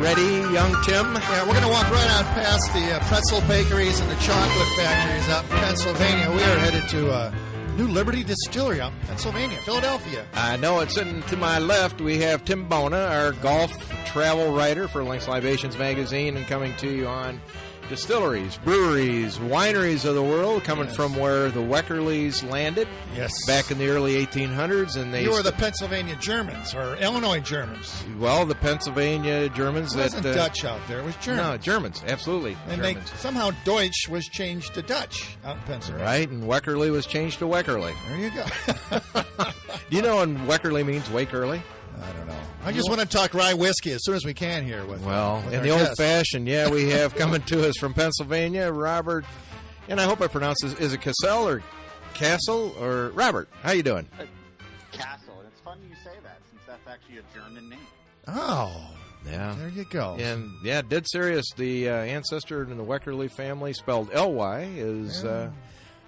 ready, young Tim? Yeah, we're going to walk right out past the pretzel bakeries and the chocolate factories out in Pennsylvania. We are headed to New Liberty Distillery out in Pennsylvania, Philadelphia. I know it's sitting to my left. We have Tim Bona, our golf travel writer for Link's Libations magazine, and coming to you on distilleries, breweries, wineries of the world, coming from where the Weckerlys landed back in the early 1800s. And you were the Pennsylvania Germans, or Illinois Germans. Well, the Pennsylvania Germans. It wasn't Dutch out there. It was Germans. No, Germans, absolutely. And Germans. somehow Deutsch was changed to Dutch out in Pennsylvania. Right, and Weckerly was changed to Weckerly. There you go. Do you know what Weckerly means, wake early? I don't know. I just want to talk rye whiskey as soon as we can here. With in the old-fashioned, we have coming to us from Pennsylvania, Robert, and I hope I pronounce this, is it Cassell or Castle or Robert? How you doing? Castle. And it's funny you say that since that's actually a German name. Oh, yeah. There you go. And, dead serious, the ancestor in the Weckerly family, spelled L-Y, is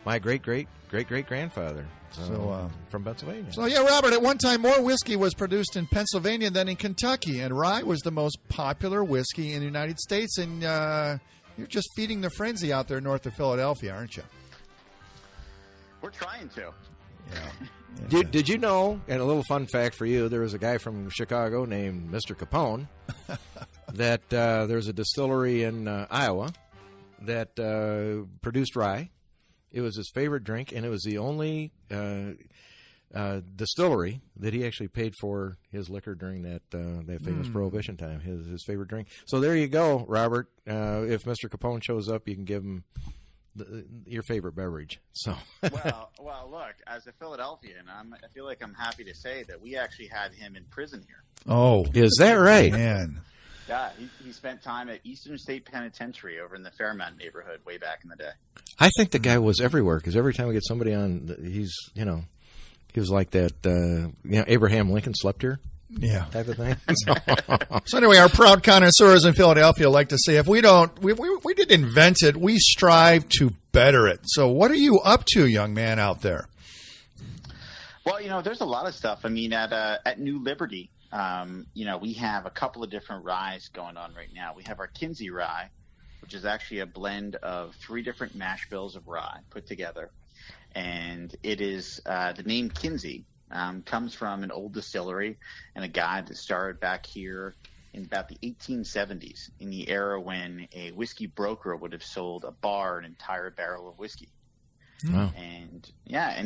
my great-great-great-great-grandfather. So, from Pennsylvania. So, Robert, at one time more whiskey was produced in Pennsylvania than in Kentucky, and rye was the most popular whiskey in the United States, and you're just feeding the frenzy out there north of Philadelphia, aren't you? We're trying to. Yeah. Did you know, and a little fun fact for you, there was a guy from Chicago named Mr. Capone that there's a distillery in Iowa that produced rye. It was his favorite drink, and it was the only distillery that he actually paid for his liquor during that famous Prohibition time, his favorite drink. So there you go, Robert. If Mr. Capone shows up, you can give him your favorite beverage. So well, look, as a Philadelphian, I feel like I'm happy to say that we actually had him in prison here. Oh, is that right? Man. Yeah, he spent time at Eastern State Penitentiary over in the Fairmount neighborhood way back in the day. I think the guy was everywhere because every time we get somebody on, he was like that, Abraham Lincoln slept here. Yeah. Type of thing. So anyway, our proud connoisseurs in Philadelphia like to say if we don't, we didn't invent it, we strive to better it. So what are you up to, young man out there? Well, there's a lot of stuff. I mean, at New Liberty, we have a couple of different ryes going on right now. We have our Kinsey rye, which is actually a blend of 3 different mash bills of rye put together. And it is the name Kinsey comes from an old distillery and a guy that started back here in about the 1870s, in the era when a whiskey broker would have sold a bar an entire barrel of whiskey. Wow. And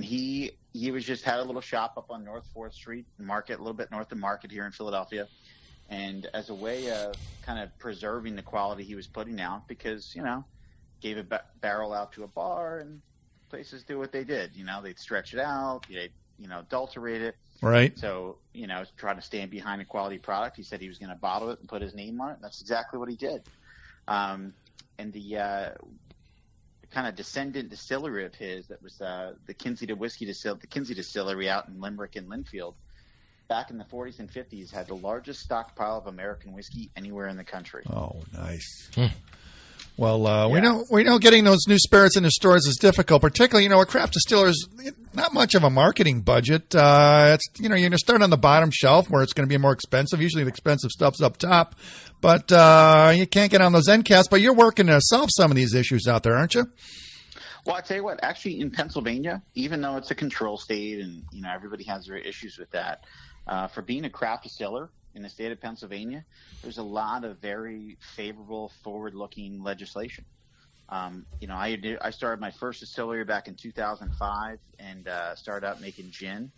he was just had a little shop up on North 4th Street Market, a little bit north of Market here in Philadelphia. And as a way of kind of preserving the quality he was putting out, because, gave a barrel out to a bar and places do what they did. They'd stretch it out, they'd, adulterate it. Right. So, try to stand behind a quality product. He said he was going to bottle it and put his name on it. And that's exactly what he did. And the kind of descendant distillery of his that was the Kinsey Distillery out in Limerick and Linfield back in the 40s and 50s had the largest stockpile of American whiskey anywhere in the country. Oh, nice. Well, we know getting those new spirits into stores is difficult, particularly, with craft distillers, not much of a marketing budget. It's, you're going to start on the bottom shelf where it's going to be more expensive. Usually the expensive stuff's up top, but you can't get on those end caps. But you're working to solve some of these issues out there, aren't you? Well, I tell you what, actually in Pennsylvania, even though it's a control state and, everybody has their issues with that, for being a craft distiller in the state of Pennsylvania, there's a lot of very favorable, forward-looking legislation. I started my first distillery back in 2005 and started out making gin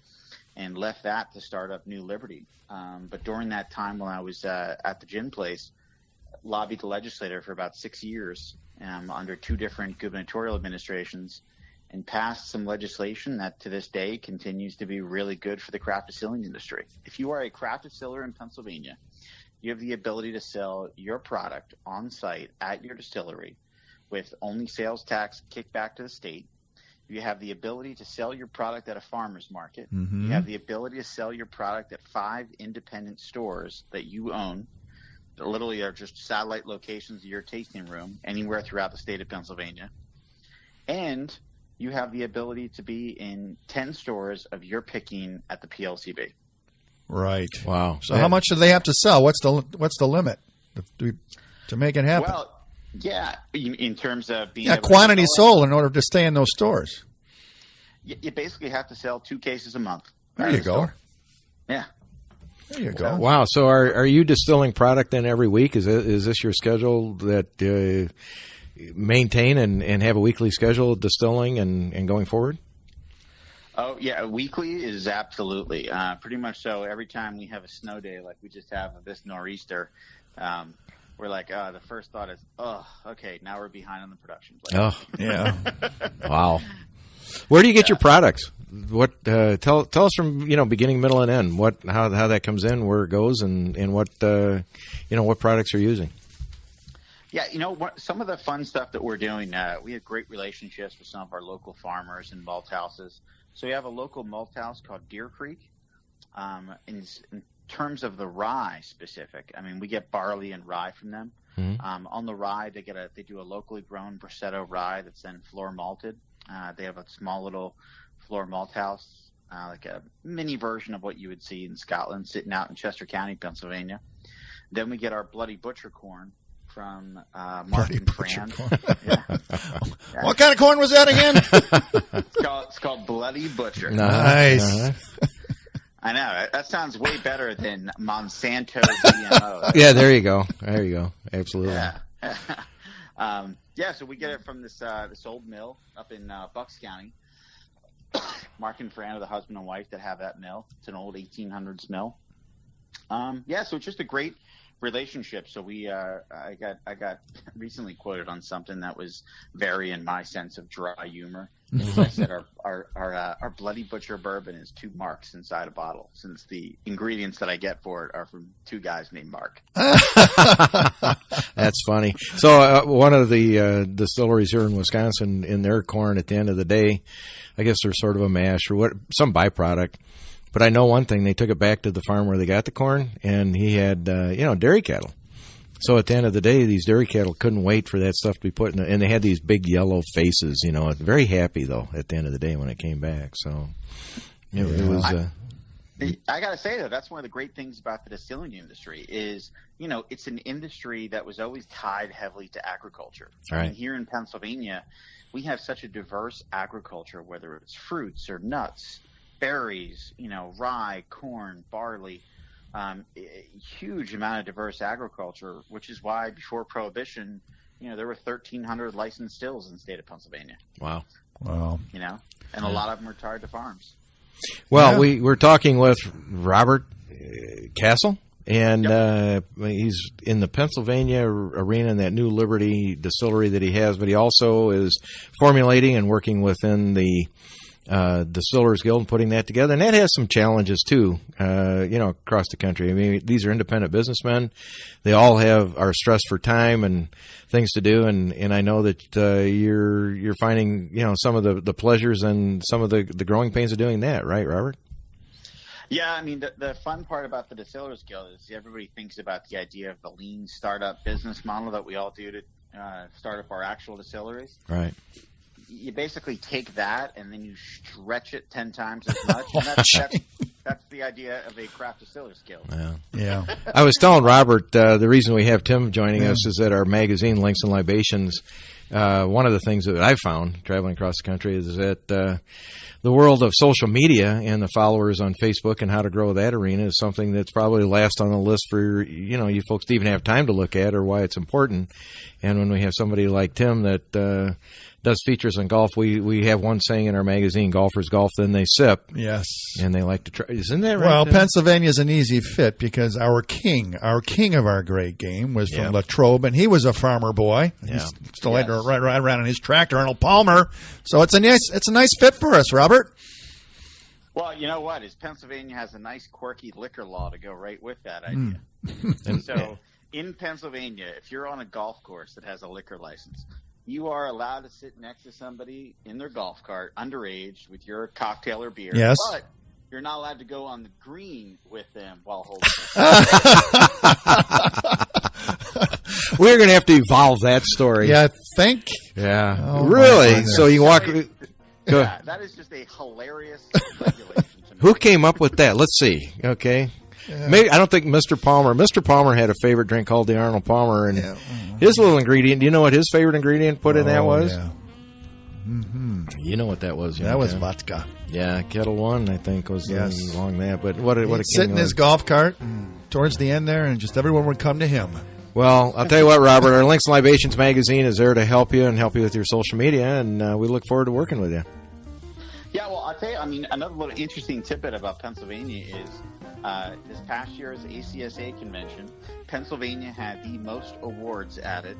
and left that to start up New Liberty. But during that time when I was at the gin place, lobbied the legislator for about 6 years under 2 different gubernatorial administrations and passed some legislation that to this day continues to be really good for the craft distilling industry. If you are a craft distiller in Pennsylvania, you have the ability to sell your product on site at your distillery with only sales tax kicked back to the state. You have the ability to sell your product at a farmer's market. Mm-hmm. You have the ability to sell your product at 5 independent stores that you own. That literally are just satellite locations of your tasting room anywhere throughout the state of Pennsylvania. And you have the ability to be in 10 stores of your picking at the PLCB. Right. Wow. So how much do they have to sell? What's the limit? to make it happen? Well, yeah, in terms of being quantity sold in order to stay in those stores. You basically have to sell 2 cases a month. There you go. Yeah. There you go. Wow. So are you distilling product then every week? Is this your schedule that maintain and have a weekly schedule of distilling and going forward? Oh, yeah. Weekly is absolutely. Pretty much so. Every time we have a snow day like we just have this nor'easter, we're like, the first thought is, okay, now we're behind on the production plan. Oh, yeah. Wow. Where do you get your products? What tell us from beginning, middle, and end. How that comes in, where it goes, and what what products you're using. Yeah, some of the fun stuff that we're doing. We have great relationships with some of our local farmers and malt houses. So we have a local malt house called Deer Creek. In terms of the rye specific, I mean, we get barley and rye from them. Mm-hmm. On the rye, they do a locally grown Bracetto rye that's then floor malted. They have a small little floor malt house, like a mini version of what you would see in Scotland, sitting out in Chester County, Pennsylvania. Then we get our Bloody Butcher corn from Mark and Fran. Yeah. What kind of corn was that again? It's called Bloody Butcher. Nice. I know. That sounds way better than Monsanto GMO. Yeah, there you go. Absolutely. Yeah. So we get it from this old mill up in Bucks County. Mark and Fran are the husband and wife that have that mill. It's an old 1800s mill. So it's just a great relationship. So I got recently quoted on something that was very in my sense of dry humor. As I said, our Bloody Butcher bourbon is 2 marks inside a bottle, since the ingredients that I get for it are from 2 guys named Mark. That's funny. So one of the distilleries here in Wisconsin, in their corn, at the end of the day, I guess they're sort of a mash or some byproduct. But I know one thing: they took it back to the farm where they got the corn, and he had dairy cattle. So at the end of the day, these dairy cattle couldn't wait for that stuff to be put in, and they had these big yellow faces. Very happy though at the end of the day when it came back. So it was. I got to say though, that's one of the great things about the distilling industry is it's an industry that was always tied heavily to agriculture. Right. I mean, here in Pennsylvania, we have such a diverse agriculture, whether it's fruits or nuts, berries, rye, corn, barley. A huge amount of diverse agriculture, which is why before Prohibition, there were 1,300 licensed stills in the state of Pennsylvania. Wow. And a lot of them are tied to farms. Well, we're talking with Robert Castle, and he's in the Pennsylvania arena in that new Liberty distillery that he has, but he also is formulating and working within the Distillers Guild and putting that together, and that has some challenges too, across the country. I mean, these are independent businessmen; they all are stressed for time and things to do, and I know that you're finding some of the pleasures and some of the growing pains of doing that, right, Robert? Yeah, I mean, the fun part about the Distillers Guild is everybody thinks about the idea of the lean startup business model that we all do to start up our actual distilleries. Right. You basically take that and then you stretch it 10 times as much. And that's the idea of a craft distillers guild. Yeah. I was telling Robert the reason we have Tim joining us is that our magazine, Links and Libations, one of the things that I found traveling across the country is that the world of social media and the followers on Facebook and how to grow that arena is something that's probably last on the list for you folks to even have time to look at, or why it's important. And when we have somebody like Tim that does features on golf, we have one saying in our magazine: golfers golf, then they sip. Yes. And they like to try. Isn't that right? Well, Pennsylvania's an easy fit because our king of our great game was from Latrobe, and he was a farmer boy. Yeah. He's still right around in his tractor, Arnold Palmer. So it's a nice fit for us, Robert. Well, you know what? Pennsylvania has a nice quirky liquor law to go right with that idea. So in Pennsylvania, if you're on a golf course that has a liquor license, you are allowed to sit next to somebody in their golf cart, underage, with your cocktail or beer. Yes. But you're not allowed to go on the green with them while holding it. We're going to have to evolve that story. Yeah, think. Yeah. Oh, really? So you walk... Yeah, that is just a hilarious regulation to me. Who came up with that? Let's see. Okay. Maybe I don't think Mr. Palmer had a favorite drink called the Arnold Palmer, and his little ingredient. Do you know what his favorite ingredient put in that was? Yeah. You know what that was? That was vodka. Yeah, Kettle One, I think, was along that. But what He'd sit in his golf cart towards the end there, and just everyone would come to him. Well, I'll tell you what, Robert, our Links and Libations magazine is there to help you and help you with your social media, and we look forward to working with you. Yeah, well, I'll tell you, I mean, another little interesting tidbit about Pennsylvania is this past year's ACSA convention, Pennsylvania had the most awards at it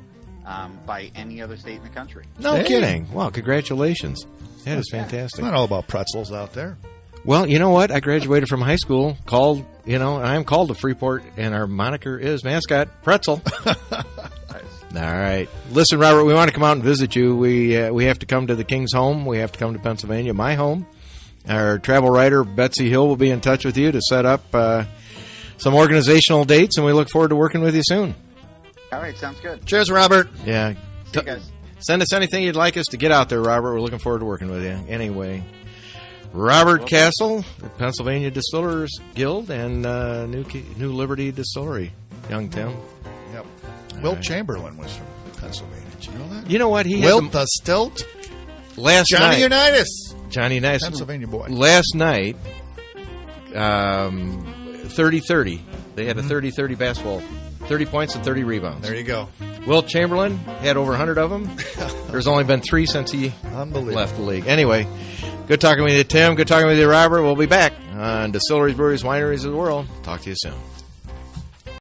by any other state in the country. No kidding. Wow, congratulations. That is fantastic. It's not all about pretzels out there. Well, you know what? I graduated from high school, I'm called to Freeport, and our moniker is mascot Pretzel. All right. Listen, Robert, we want to come out and visit you. We have to come to the King's home. We have to come to Pennsylvania, my home. Our travel writer, Betsy Hill, will be in touch with you to set up some organizational dates, and we look forward to working with you soon. All right, sounds good. Cheers, Robert. Yeah. See you guys. Send us anything you'd like us to get out there, Robert. We're looking forward to working with you. Anyway, Robert Castle, the Pennsylvania Distillers Guild, and New Liberty Distillery. Young Tim. Yep. Wilt Chamberlain was from Pennsylvania. Did you know that? You know what? Wilt the Stilt. Last Johnny night. Unitas. Johnny Unitas. Pennsylvania boy. Last night, 30-30. They had a 30-30 basketball. 30 points and 30 rebounds. There you go. Wilt Chamberlain had over 100 of them. There's only been 3 since he left the league. Anyway, good talking with you, Tim. Good talking with you, Robert. We'll be back on Distilleries, Breweries, Wineries of the World. Talk to you soon.